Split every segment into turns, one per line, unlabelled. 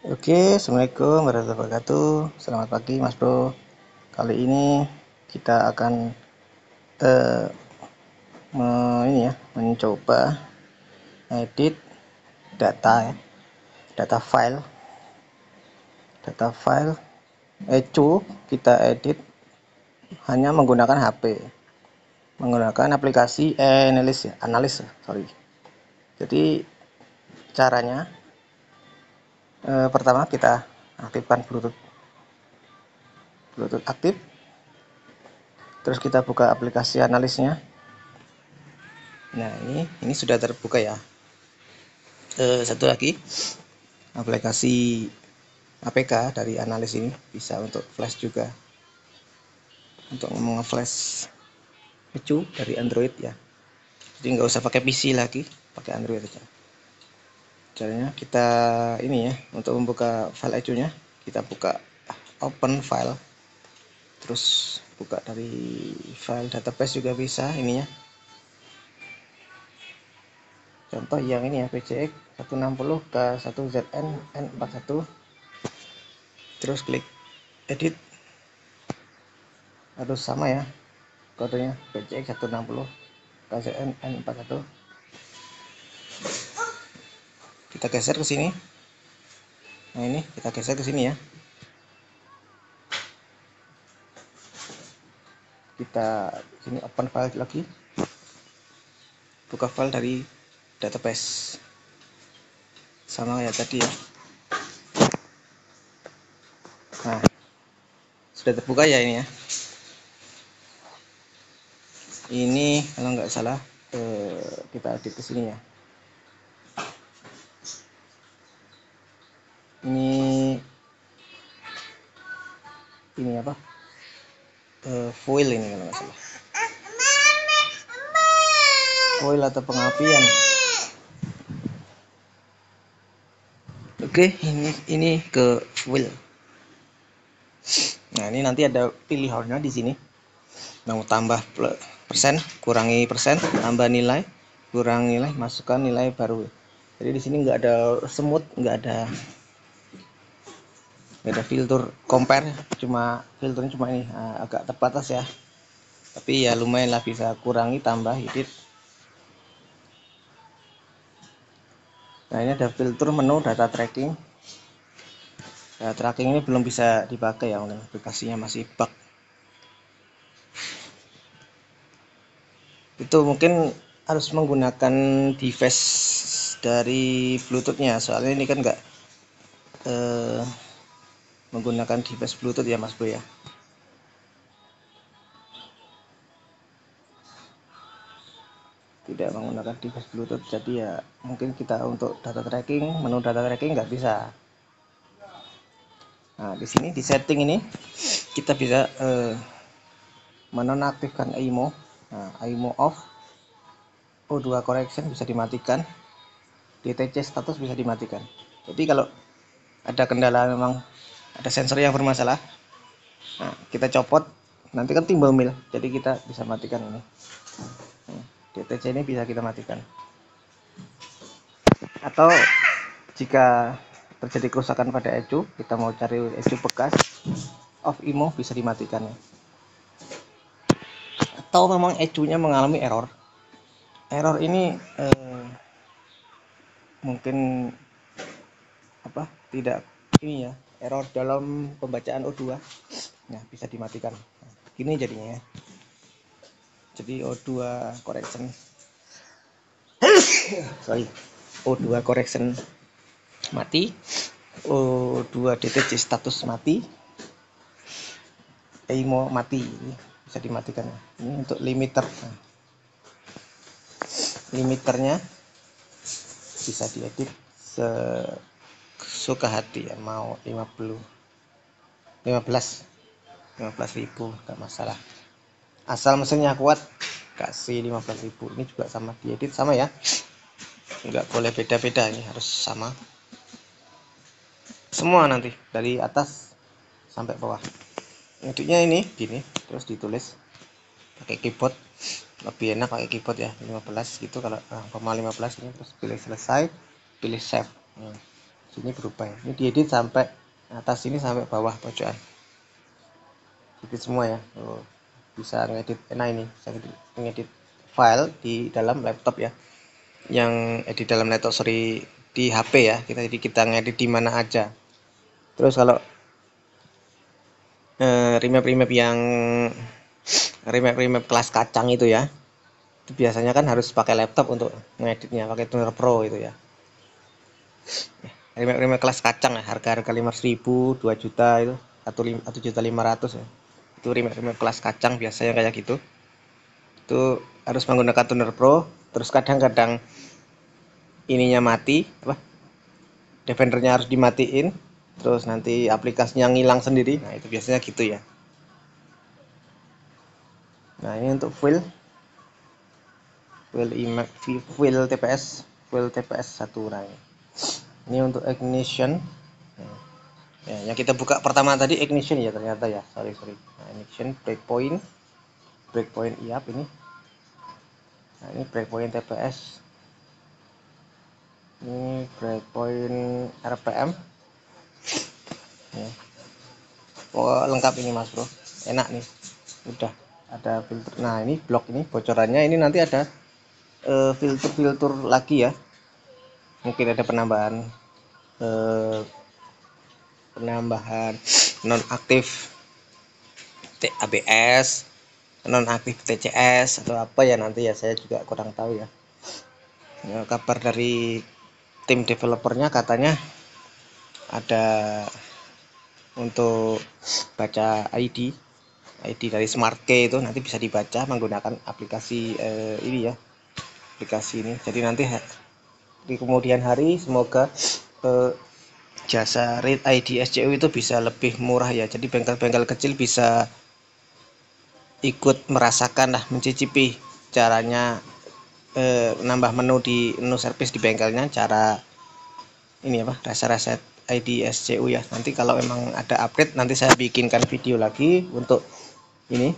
Oke, assalamualaikum warahmatullahi wabarakatuh. Selamat pagi, Mas Bro. Kali ini kita akan eh, mencoba edit data ya, data file ecu kita edit hanya menggunakan HP, menggunakan aplikasi analis, sorry. Jadi caranya pertama kita aktifkan Bluetooth aktif, terus kita buka aplikasi analisnya. Nah, ini sudah terbuka ya. Satu lagi, aplikasi APK dari analis ini bisa untuk flash juga, untuk nge-flash ecu dari Android ya. Jadi nggak usah pakai PC lagi, pakai Android aja. Caranya kita ini ya, untuk membuka file ecunya kita buka open file, terus buka dari file database juga bisa ininya. Contoh yang ini ya, PCX 160 K1ZN N41, terus klik edit, harus sama ya kodenya, PCX 160 KZN N41. Kita geser ke sini. Nah, ini kita geser ke sini ya. Kita sini open file lagi. Buka file dari database. Sama kayak tadi ya. Nah, sudah terbuka ya ini ya. Ini kalau nggak salah kita edit ke sini ya. Ini apa? Foil ini kalau nggak salah. Foil atau pengapian. Oke, ini ke foil. Nah, ini nanti ada pilihannya di sini. Mau tambah persen, kurangi persen, tambah nilai, kurang nilai, masukkan nilai baru. Jadi di sini nggak ada semut, nggak ada filter compare, filternya cuma ini agak terbatas ya. Tapi ya lumayan lah, bisa kurangi, tambah, edit. Nah, ini ada filter menu data tracking. Data tracking ini belum bisa dipakai ya, aplikasinya masih bug. Itu mungkin harus menggunakan device dari Bluetoothnya, soalnya ini kan nggak menggunakan device Bluetooth ya Mas Bro ya. Tidak menggunakan device Bluetooth, jadi ya mungkin kita untuk menu data tracking nggak bisa. Nah, di sini di setting ini kita bisa menonaktifkan IMO. Nah, IMO off, O2 correction bisa dimatikan, DTC status bisa dimatikan. Jadi kalau ada kendala, memang ada sensor yang bermasalah, nah, kita copot, nanti kan timbul mil, jadi kita bisa matikan ini. DTC ini bisa kita matikan. Atau jika terjadi kerusakan pada ecu, kita mau cari ecu bekas, off IMO bisa dimatikan ya. Atau memang ecunya mengalami error. Error ini mungkin apa? Tidak ini ya, error dalam pembacaan O2. Nah, bisa dimatikan. Nah, gini jadinya ya. Jadi O2 correction. Sorry. O2 correction mati, O2 DTC status mati, IMO mati, bisa dimatikan. Ini untuk limiter. Nah, limiternya bisa diedit sesuka hati ya, mau 15.000 nggak masalah, asal mesinnya kuat, kasih 15.000. Ini juga sama, diedit sama ya, nggak boleh beda-beda, ini harus sama semua, nanti dari atas sampai bawah. Editnya ini gini, terus ditulis pakai keyboard, lebih enak pakai keyboard ya, 15 gitu. Kalau 15 ini, terus pilih selesai, pilih save. Sini berubah ya. Ini diedit sampai atas sini sampai bawah pojokan. Edit semua ya. Oh, bisa ngedit. Nah ini bisa ngedit file di dalam laptop ya. Yang di dalam laptop, sorry, di HP ya. Jadi kita ngedit di mana aja. Terus kalau remap yang remap kelas kacang itu ya, itu biasanya kan harus pakai laptop untuk ngeditnya, pakai Tuner Pro itu ya. Remap kelas kacang ya, harga 500.000, 2 juta itu, 1.500.000 ya. Itu remap kelas kacang biasanya kayak gitu. Itu harus menggunakan Tuner Pro. Terus kadang-kadang ininya mati, apa? Defendernya harus dimatiin. Terus nanti aplikasinya ngilang sendiri. Nah, itu biasanya gitu ya. Nah, ini untuk file TPS 1. Nah, ini untuk ignition. Nah, ya, yang kita buka pertama tadi ignition ya ternyata ya. Sorry. Nah, ignition, breakpoint IAP ini. Nah, ini breakpoint TPS. Ini breakpoint RPM. Ya. Oh, lengkap ini Mas Bro. Enak nih. Udah ada filter. Nah, ini blok ini bocorannya ini nanti ada filter lagi ya. Mungkin ada penambahan nonaktif ABS, nonaktif TCS atau apa ya nanti ya, saya juga kurang tahu ya. Kabar dari tim developernya katanya ada untuk baca ID dari Smart Key itu nanti bisa dibaca menggunakan aplikasi ini ya, aplikasi ini. Jadi nanti di kemudian hari semoga jasa read ID SCU itu bisa lebih murah ya. Jadi bengkel-bengkel kecil bisa ikut merasakan lah, mencicipi caranya nambah menu di menu service di bengkelnya, cara ini apa, reset ID SCU ya. Nanti kalau memang ada update nanti saya bikinkan video lagi untuk ini,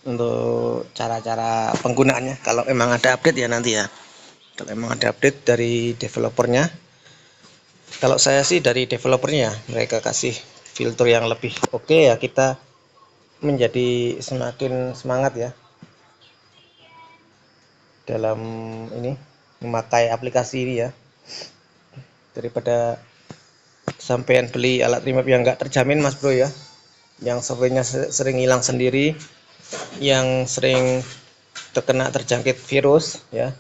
untuk cara-cara penggunaannya. Kalau memang ada update ya nanti ya, kalau memang ada update dari developernya. Kalau saya sih dari developernya, mereka kasih filter yang lebih oke ya, kita menjadi semakin semangat ya dalam ini memakai aplikasi ini ya, daripada sampean beli alat remap yang enggak terjamin Mas Bro ya, yang softwarenya sering hilang sendiri, yang sering terjangkit virus ya,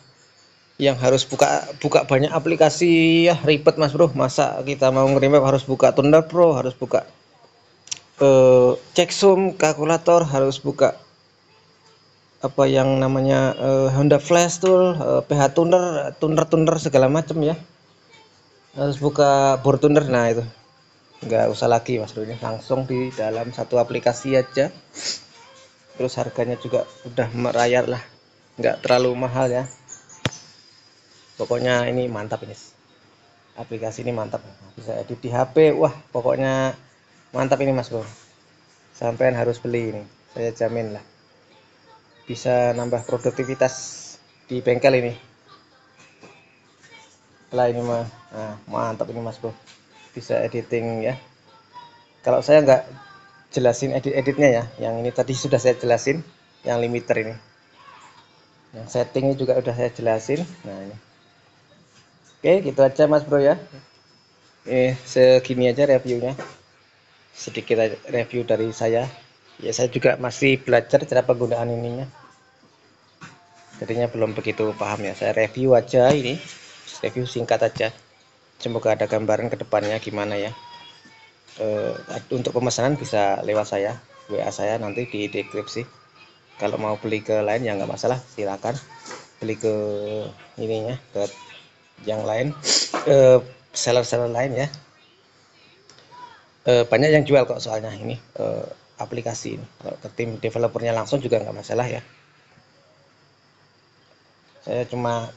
yang harus buka banyak aplikasi ya, ribet Mas Bro. Masa kita mau nge-remap harus buka Tuner Pro, harus buka checksum, kalkulator, harus buka apa yang namanya Honda Flash Tool, PH Tuner segala macam ya, harus buka bor tuner. Nah itu nggak usah lagi Mas Bro, ini langsung di dalam satu aplikasi aja. Terus harganya juga udah merayap lah, nggak terlalu mahal ya. Pokoknya ini mantap, ini aplikasi ini mantap, bisa edit di HP. Wah pokoknya mantap ini Mas Bro, sampean harus beli ini, saya jamin lah bisa nambah produktivitas di bengkel ini. Setelah ini mah mantap ini Mas Bro, bisa editing ya. Kalau saya nggak jelasin editnya ya, yang ini tadi sudah saya jelasin, yang limiter ini, yang settingnya juga udah saya jelasin. Nah ini oke, gitu aja Mas Bro ya. Segini aja reviewnya, sedikit review dari saya ya. Saya juga masih belajar cara penggunaan ininya, jadinya belum begitu paham ya. Saya review aja ini, review singkat aja, semoga ada gambaran kedepannya gimana ya. Untuk pemesanan bisa lewat saya, WA saya nanti di deskripsi. Kalau mau beli ke lain ya nggak masalah, silakan beli ke ininya, ke yang lain, seller lain ya. Banyak yang jual kok soalnya ini aplikasi ini. Kalau ke tim developernya langsung juga nggak masalah ya. Saya cuma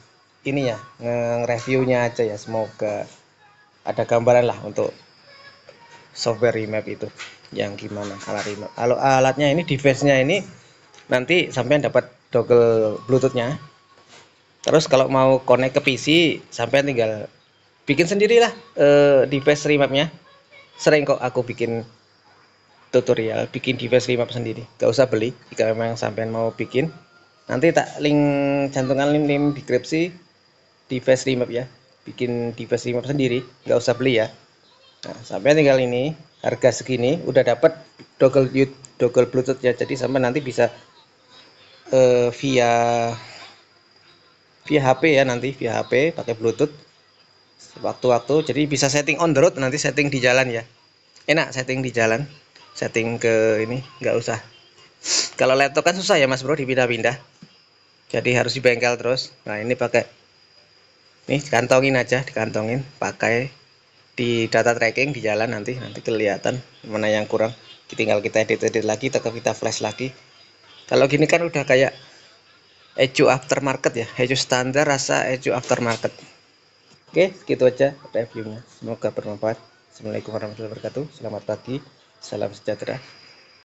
ini ya, nge-reviewnya aja ya, semoga ada gambaran lah untuk software remap itu yang gimana alat remap. Kalau alatnya ini, device-nya ini nanti sampean dapat dongle bluetooth-nya. Terus kalau mau connect ke PC sampean tinggal bikin sendirilah device remapnya. Sering kok aku bikin tutorial bikin device remap sendiri, gak usah beli. Jika memang sampean mau bikin, nanti tak link cantumkan link deskripsi device remap ya, bikin device remap sendiri, gak usah beli ya. Nah, sampai tinggal ini harga segini udah dapat dongle bluetooth ya, jadi sampai nanti bisa via HP ya, nanti via HP pakai bluetooth waktu-waktu, jadi bisa setting on the road, nanti setting di jalan ya, enak setting di jalan, setting ke ini nggak usah. Kalau laptop kan susah ya mas bro, dipindah-pindah, jadi harus di bengkel terus. Nah ini pakai, nih kantongin aja, dikantongin, pakai di data tracking di jalan, nanti kelihatan mana yang kurang, tinggal kita edit lagi atau kita flash lagi. Kalau gini kan udah kayak ECU aftermarket ya, ECU standar rasa ECU aftermarket. Oke, segitu aja reviewnya, semoga bermanfaat. Assalamualaikum warahmatullahi wabarakatuh, selamat pagi, salam sejahtera.